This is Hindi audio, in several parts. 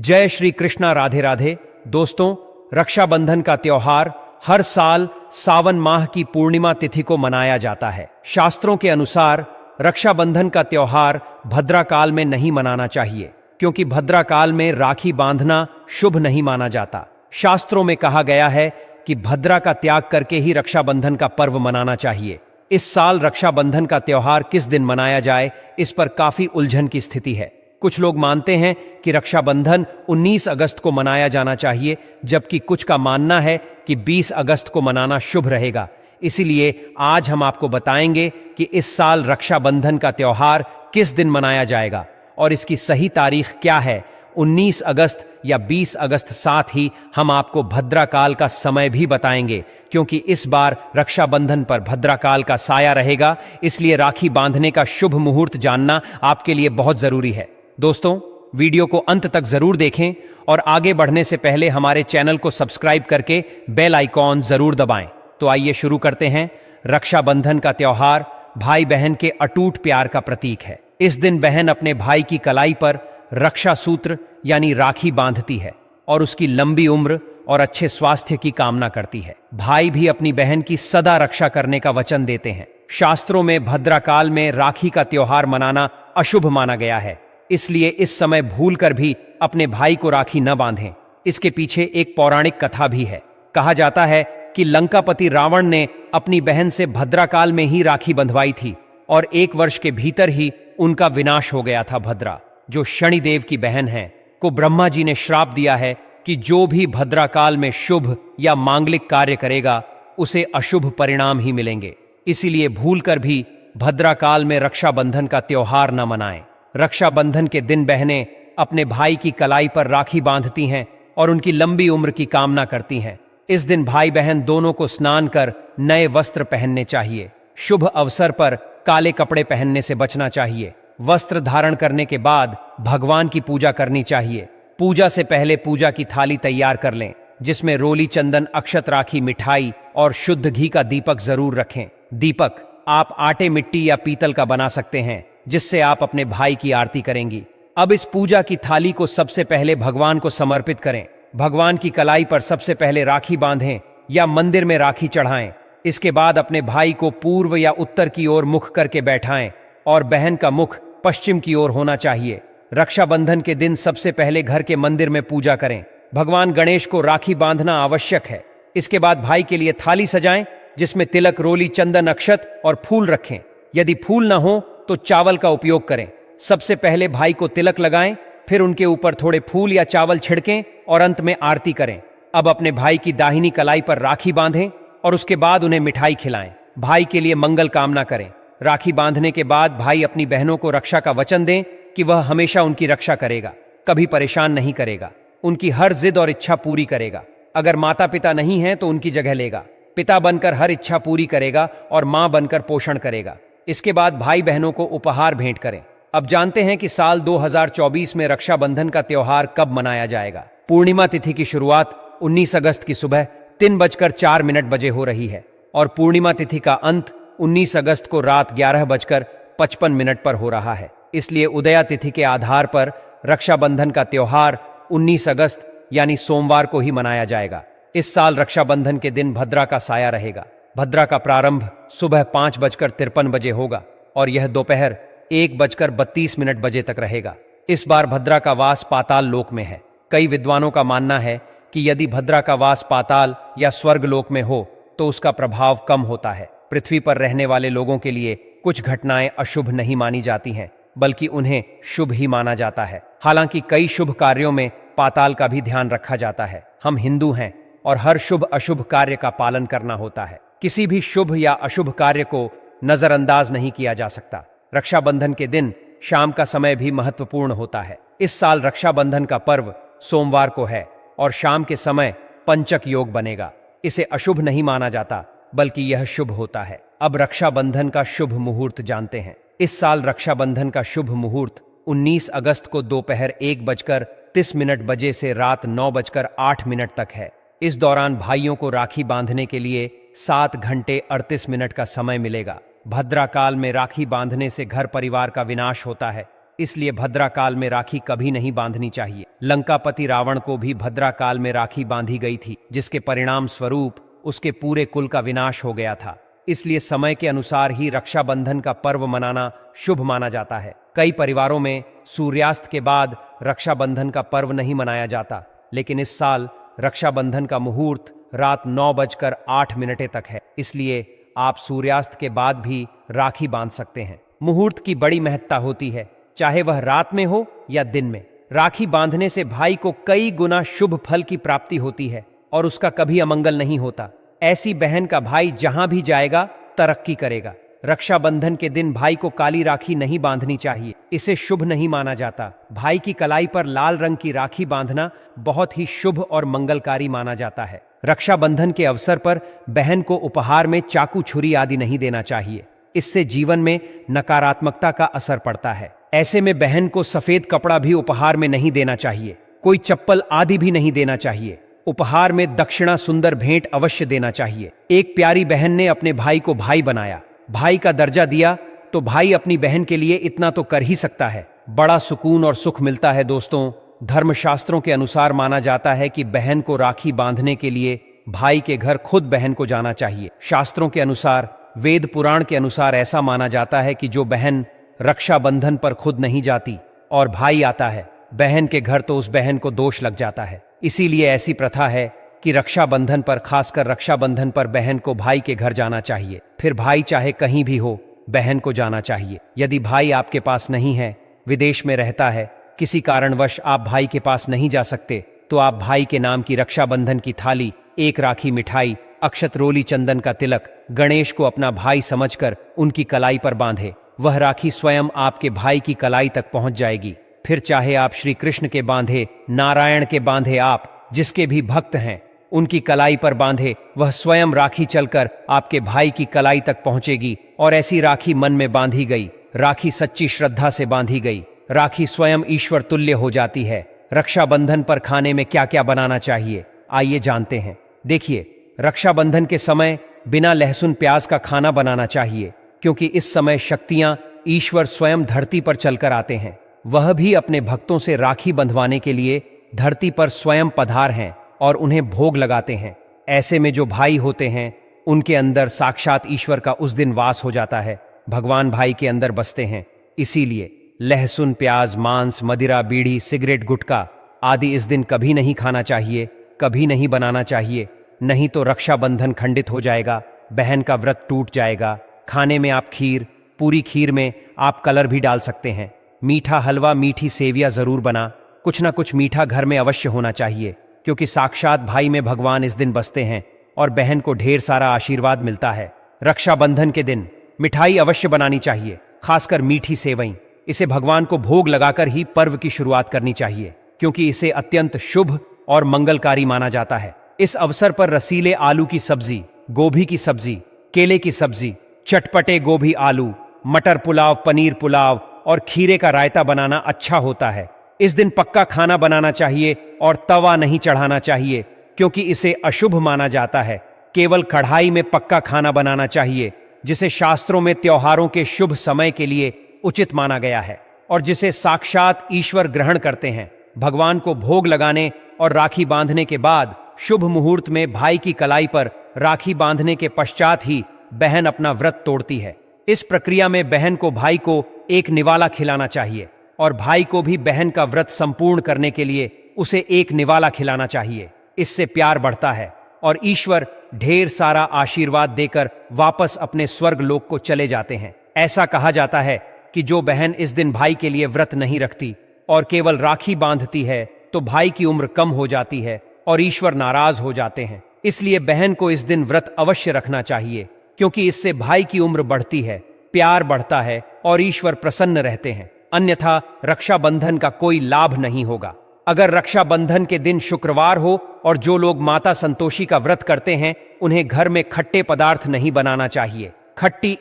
जय श्री कृष्णा। राधे राधे। दोस्तों, रक्षाबंधन का त्योहार हर साल सावन माह की पूर्णिमा तिथि को मनाया जाता है। शास्त्रों के अनुसार रक्षाबंधन का त्योहार भद्रा काल में नहीं मनाना चाहिए, क्योंकि भद्रा काल में राखी बांधना शुभ नहीं माना जाता। शास्त्रों में कहा गया है कि भद्रा का त्याग करके ही रक्षाबंधन का पर्व मनाना चाहिए। इस साल रक्षाबंधन का त्योहार किस दिन मनाया जाए, इस पर काफी उलझन की स्थिति है। कुछ लोग मानते हैं कि रक्षाबंधन 19 अगस्त को मनाया जाना चाहिए, जबकि कुछ का मानना है कि 20 अगस्त को मनाना शुभ रहेगा। इसीलिए आज हम आपको बताएंगे कि इस साल रक्षाबंधन का त्योहार किस दिन मनाया जाएगा और इसकी सही तारीख क्या है, 19 अगस्त या 20 अगस्त। साथ ही हम आपको भद्रा काल का समय भी बताएंगे, क्योंकि इस बार रक्षाबंधन पर भद्रा काल का साया रहेगा। इसलिए राखी बांधने का शुभ मुहूर्त जानना आपके लिए बहुत जरूरी है। दोस्तों, वीडियो को अंत तक जरूर देखें और आगे बढ़ने से पहले हमारे चैनल को सब्सक्राइब करके बेल आइकॉन जरूर दबाएं। तो आइए शुरू करते हैं। रक्षाबंधन का त्योहार भाई बहन के अटूट प्यार का प्रतीक है। इस दिन बहन अपने भाई की कलाई पर रक्षा सूत्र यानी राखी बांधती है और उसकी लंबी उम्र और अच्छे स्वास्थ्य की कामना करती है। भाई भी अपनी बहन की सदा रक्षा करने का वचन देते हैं। शास्त्रों में भद्रा काल में राखी का त्योहार मनाना अशुभ माना गया है, इसलिए इस समय भूलकर भी अपने भाई को राखी न बांधें। इसके पीछे एक पौराणिक कथा भी है। कहा जाता है कि लंकापति रावण ने अपनी बहन से भद्रा काल में ही राखी बंधवाई थी और 1 वर्ष के भीतर ही उनका विनाश हो गया था। भद्रा, जो शनिदेव की बहन है, को ब्रह्मा जी ने श्राप दिया है कि जो भी भद्रा काल में शुभ या मांगलिक कार्य करेगा उसे अशुभ परिणाम ही मिलेंगे। इसीलिए भूलकर भी भद्रा काल में रक्षाबंधन का त्योहार न मनाएं। रक्षाबंधन के दिन बहनें अपने भाई की कलाई पर राखी बांधती हैं और उनकी लंबी उम्र की कामना करती हैं। इस दिन भाई बहन दोनों को स्नान कर नए वस्त्र पहनने चाहिए। शुभ अवसर पर काले कपड़े पहनने से बचना चाहिए। वस्त्र धारण करने के बाद भगवान की पूजा करनी चाहिए। पूजा से पहले पूजा की थाली तैयार कर लें, जिसमें रोली, चंदन, अक्षत, राखी, मिठाई और शुद्ध घी का दीपक जरूर रखें। दीपक आप आटे, मिट्टी या पीतल का बना सकते हैं, जिससे आप अपने भाई की आरती करेंगी। अब इस पूजा की थाली को सबसे पहले भगवान को समर्पित करें। भगवान की कलाई पर सबसे पहले राखी बांधें या मंदिर में राखी चढ़ाएं। इसके बाद अपने भाई को पूर्व या उत्तर की ओर मुख करके बैठाएं और बहन का मुख पश्चिम की ओर होना चाहिए। रक्षाबंधन के दिन सबसे पहले घर के मंदिर में पूजा करें। भगवान गणेश को राखी बांधना आवश्यक है। इसके बाद भाई के लिए थाली सजाएं, जिसमें तिलक, रोली, चंदन, अक्षत और फूल रखें। यदि फूल न हो तो चावल का उपयोग करें। सबसे पहले भाई को तिलक लगाएं, फिर उनके ऊपर थोड़े फूल या चावल छिड़कें और अंत में आरती करें। अब अपने भाई की दाहिनी कलाई पर राखी बांधें और उसके बाद उन्हें मिठाई खिलाएं। भाई के लिए मंगल कामना करें। राखी बांधने के बाद भाई अपनी बहनों को रक्षा का वचन दें कि वह हमेशा उनकी रक्षा करेगा, कभी परेशान नहीं करेगा, उनकी हर जिद और इच्छा पूरी करेगा। अगर माता पिता नहीं हैं तो उनकी जगह लेगा। पिता बनकर हर इच्छा पूरी करेगा और मां बनकर पोषण करेगा। इसके बाद भाई बहनों को उपहार भेंट करें। अब जानते हैं कि साल 2024 में रक्षाबंधन का त्योहार कब मनाया जाएगा। पूर्णिमा तिथि की शुरुआत 19 अगस्त की सुबह 3:04 बजे हो रही है और पूर्णिमा तिथि का अंत 19 अगस्त को रात 11:55 पर हो रहा है। इसलिए उदया तिथि के आधार पर रक्षाबंधन का त्योहार 19 अगस्त यानी सोमवार को ही मनाया जाएगा। इस साल रक्षाबंधन के दिन भद्रा का साया रहेगा। भद्रा का प्रारंभ सुबह 5:53 बजे होगा और यह दोपहर 1:32 बजे तक रहेगा। इस बार भद्रा का वास पाताल लोक में है। कई विद्वानों का मानना है कि यदि भद्रा का वास पाताल या स्वर्ग लोक में हो तो उसका प्रभाव कम होता है। पृथ्वी पर रहने वाले लोगों के लिए कुछ घटनाएं अशुभ नहीं मानी जाती हैं, बल्कि उन्हें शुभ ही माना जाता है। हालांकि कई शुभ कार्यों में पाताल का भी ध्यान रखा जाता है। हम हिंदू हैं और हर शुभ अशुभ कार्य का पालन करना होता है। किसी भी शुभ या अशुभ कार्य को नजरअंदाज नहीं किया जा सकता। रक्षाबंधन के दिन शाम का समय भी महत्वपूर्ण होता है। इस साल रक्षाबंधन का पर्व सोमवार को है और शाम के समय पंचक योग बनेगा। इसे अशुभ नहीं माना जाता, बल्कि यह शुभ होता है। अब रक्षाबंधन का शुभ मुहूर्त जानते हैं। इस साल रक्षाबंधन का शुभ मुहूर्त 19 अगस्त को दोपहर 1:30 बजे से रात 9:08 तक है। इस दौरान भाइयों को राखी बांधने के लिए 7 घंटे 38 मिनट का समय मिलेगा। भद्रा काल में राखी बांधने से घर परिवार का विनाश होता है। इसलिए भद्रा काल में राखी कभी नहीं बांधनी चाहिए। लंकापति रावण को भी भद्रा काल में राखी बांधी गई थी, जिसके परिणाम स्वरूप उसके पूरे कुल का विनाश हो गया था। इसलिए समय के अनुसार ही रक्षाबंधन का पर्व मनाना शुभ माना जाता है। कई परिवारों में सूर्यास्त के बाद रक्षाबंधन का पर्व नहीं मनाया जाता, लेकिन इस साल रक्षाबंधन का मुहूर्त रात 9:08 तक है। इसलिए आप सूर्यास्त के बाद भी राखी बांध सकते हैं। मुहूर्त की बड़ी महत्ता होती है, चाहे वह रात में हो या दिन में। राखी बांधने से भाई को कई गुना शुभ फल की प्राप्ति होती है और उसका कभी अमंगल नहीं होता। ऐसी बहन का भाई जहां भी जाएगा तरक्की करेगा। रक्षाबंधन के दिन भाई को काली राखी नहीं बांधनी चाहिए, इसे शुभ नहीं माना जाता। भाई की कलाई पर लाल रंग की राखी बांधना बहुत ही शुभ और मंगलकारी माना जाता है। रक्षाबंधन के अवसर पर बहन को उपहार में चाकू छुरी आदि नहीं देना चाहिए, इससे जीवन में नकारात्मकता का असर पड़ता है। ऐसे में बहन को सफेद कपड़ा भी उपहार में नहीं देना चाहिए, कोई चप्पल आदि भी नहीं देना चाहिए। उपहार में दक्षिणा सुंदर भेंट अवश्य देना चाहिए। एक प्यारी बहन ने अपने भाई को भाई बनाया, भाई का दर्जा दिया, तो भाई अपनी बहन के लिए इतना तो कर ही सकता है। बड़ा सुकून और सुख मिलता है। दोस्तों, धर्मशास्त्रों के अनुसार माना जाता है कि बहन को राखी बांधने के लिए भाई के घर खुद बहन को जाना चाहिए। शास्त्रों के अनुसार, वेद पुराण के अनुसार ऐसा माना जाता है कि जो बहन रक्षाबंधन पर खुद नहीं जाती और भाई आता है बहन के घर, तो उस बहन को दोष लग जाता है। इसीलिए ऐसी प्रथा है कि रक्षाबंधन पर, खासकर रक्षाबंधन पर बहन को भाई के घर जाना चाहिए। फिर भाई चाहे कहीं भी हो, बहन को जाना चाहिए। यदि भाई आपके पास नहीं है, विदेश में रहता है, किसी कारणवश आप भाई के पास नहीं जा सकते, तो आप भाई के नाम की रक्षाबंधन की थाली, एक राखी मिठाई, अक्षत, रोली, चंदन का तिलक, गणेश को अपना भाई समझकर उनकी कलाई पर बांधे। वह राखी स्वयं आपके भाई की कलाई तक पहुंच जाएगी। फिर चाहे आप श्री कृष्ण के बांधे, नारायण के बांधे, आप जिसके भी भक्त हैं उनकी कलाई पर बांधे, वह स्वयं राखी चलकर आपके भाई की कलाई तक पहुंचेगी। और ऐसी राखी मन में बांधी गई, राखी सच्ची श्रद्धा से बांधी गई, राखी स्वयं ईश्वर तुल्य हो जाती है। रक्षाबंधन पर खाने में क्या क्या बनाना चाहिए, आइए जानते हैं। देखिए, रक्षाबंधन के समय बिना लहसुन प्याज का खाना बनाना चाहिए, क्योंकि इस समय शक्तियां, ईश्वर स्वयं धरती पर चलकर आते हैं। वह भी अपने भक्तों से राखी बंधवाने के लिए धरती पर स्वयं पधार हैं और उन्हें भोग लगाते हैं। ऐसे में जो भाई होते हैं उनके अंदर साक्षात ईश्वर का उस दिन वास हो जाता है। भगवान भाई के अंदर बसते हैं। इसीलिए लहसुन प्याज, मांस, मदिरा, बीड़ी, सिगरेट, गुटखा आदि इस दिन कभी नहीं खाना चाहिए, कभी नहीं बनाना चाहिए। नहीं तो रक्षाबंधन खंडित हो जाएगा, बहन का व्रत टूट जाएगा। खाने में आप खीर, पूरी खीर में आप कलर भी डाल सकते हैं। मीठा हलवा, मीठी सेवियां जरूर बना, कुछ ना कुछ मीठा घर में अवश्य होना चाहिए, क्योंकि साक्षात भाई में भगवान इस दिन बसते हैं और बहन को ढेर सारा आशीर्वाद मिलता है। रक्षाबंधन के दिन मिठाई अवश्य बनानी चाहिए, खासकर मीठी सेवई। इसे भगवान को भोग लगाकर ही पर्व की शुरुआत करनी चाहिए, क्योंकि इसे अत्यंत शुभ और मंगलकारी माना जाता है। इस अवसर पर रसीले आलू की सब्जी, गोभी की सब्जी, केले की सब्जी, चटपटे गोभी आलू, मटर पुलाव, पनीर पुलाव और खीरे का रायता बनाना अच्छा होता है। इस दिन पक्का खाना बनाना चाहिए और तवा नहीं चढ़ाना चाहिए, क्योंकि इसे अशुभ माना जाता है। केवल कढ़ाई में पक्का खाना बनाना चाहिए, जिसे शास्त्रों में त्योहारों के शुभ समय के लिए उचित माना गया है और जिसे साक्षात ईश्वर ग्रहण करते हैं। भगवान को भोग लगाने और राखी बांधने के बाद शुभ मुहूर्त में भाई की कलाई पर राखी बांधने के पश्चात ही बहन अपना व्रत तोड़ती है। इस प्रक्रिया में बहन को भाई को एक निवाला खिलाना चाहिए और भाई को भी बहन का व्रत संपूर्ण करने के लिए उसे एक निवाला खिलाना चाहिए। इससे प्यार बढ़ता है और ईश्वर ढेर सारा आशीर्वाद देकर वापस अपने स्वर्ग लोक को चले जाते हैं। ऐसा कहा जाता है कि जो बहन इस दिन भाई के लिए व्रत नहीं रखती और केवल राखी बांधती है, तो भाई की उम्र कम हो जाती है और ईश्वर नाराज हो जाते हैं। इसलिए बहन को इस दिन व्रत अवश्य रखना चाहिए, क्योंकि इससे भाई की उम्र बढ़ती है, प्यार बढ़ता है और ईश्वर प्रसन्न रहते हैं। अन्यथा रक्षाबंधन का कोई लाभ नहीं होगा। अगर रक्षाबंधन के दिन शुक्रवार हो और जो लोग माता संतोषी का व्रत करते हैं, उन्हें घर में खट्टे पदार्थ नहीं बनाना चाहिए। खट्टी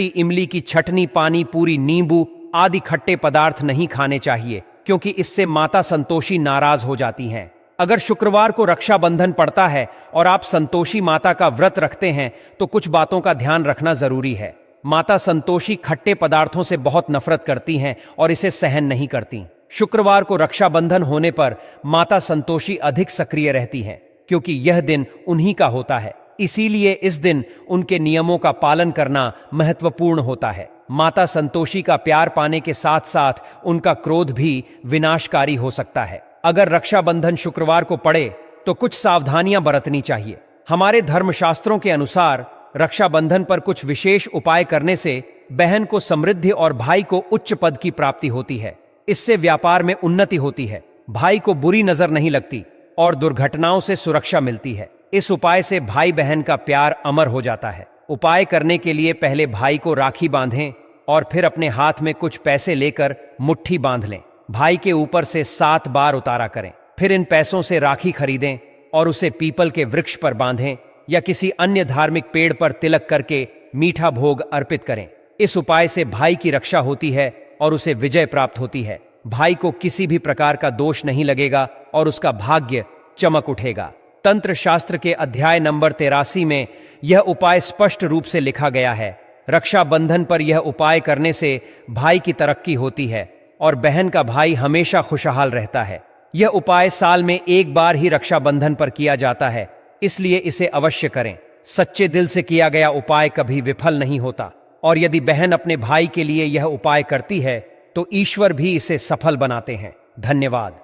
इमली की चटनी, पानी पूरी, नींबू आदि खट्टे पदार्थ नहीं खाने चाहिए, क्योंकि इससे माता संतोषी नाराज हो जाती हैं। अगर शुक्रवार को रक्षाबंधन पड़ता है और आप संतोषी माता का व्रत रखते हैं, तो कुछ बातों का ध्यान रखना जरूरी है। माता संतोषी खट्टे पदार्थों से बहुत नफरत करती हैं और इसे सहन नहीं करती। शुक्रवार को रक्षाबंधन होने पर माता संतोषी अधिक सक्रिय रहती हैं, क्योंकि यह दिन उन्हीं का होता है। इसीलिए इस दिन उनके नियमों का पालन करना महत्वपूर्ण होता है। माता संतोषी का प्यार पाने के साथ साथ उनका क्रोध भी विनाशकारी हो सकता है। अगर रक्षाबंधन शुक्रवार को पड़े तो कुछ सावधानियां बरतनी चाहिए। हमारे धर्मशास्त्रों के अनुसार रक्षाबंधन पर कुछ विशेष उपाय करने से बहन को समृद्धि और भाई को उच्च पद की प्राप्ति होती है। इससे व्यापार में उन्नति होती है, भाई को बुरी नजर नहीं लगती और दुर्घटनाओं से सुरक्षा मिलती है। इस उपाय से भाई बहन का प्यार अमर हो जाता है। उपाय करने के लिए पहले भाई को राखी बांधें और फिर अपने हाथ में कुछ पैसे लेकर मुट्ठी बांध लें। भाई के ऊपर से 7 बार उतारा करें। फिर इन पैसों से राखी खरीदें और उसे पीपल के वृक्ष पर बांधें या किसी अन्य धार्मिक पेड़ पर तिलक करके मीठा भोग अर्पित करें। इस उपाय से भाई की रक्षा होती है और उसे विजय प्राप्त होती है। भाई को किसी भी प्रकार का दोष नहीं लगेगा और उसका भाग्य चमक उठेगा। तंत्र शास्त्र के अध्याय नंबर 83 में यह उपाय स्पष्ट रूप से लिखा गया है। रक्षाबंधन पर यह उपाय करने से भाई की तरक्की होती है और बहन का भाई हमेशा खुशहाल रहता है। यह उपाय साल में एक बार ही रक्षाबंधन पर किया जाता है, इसलिए इसे अवश्य करें। सच्चे दिल से किया गया उपाय कभी विफल नहीं होता और यदि बहन अपने भाई के लिए यह उपाय करती है तो ईश्वर भी इसे सफल बनाते हैं। धन्यवाद।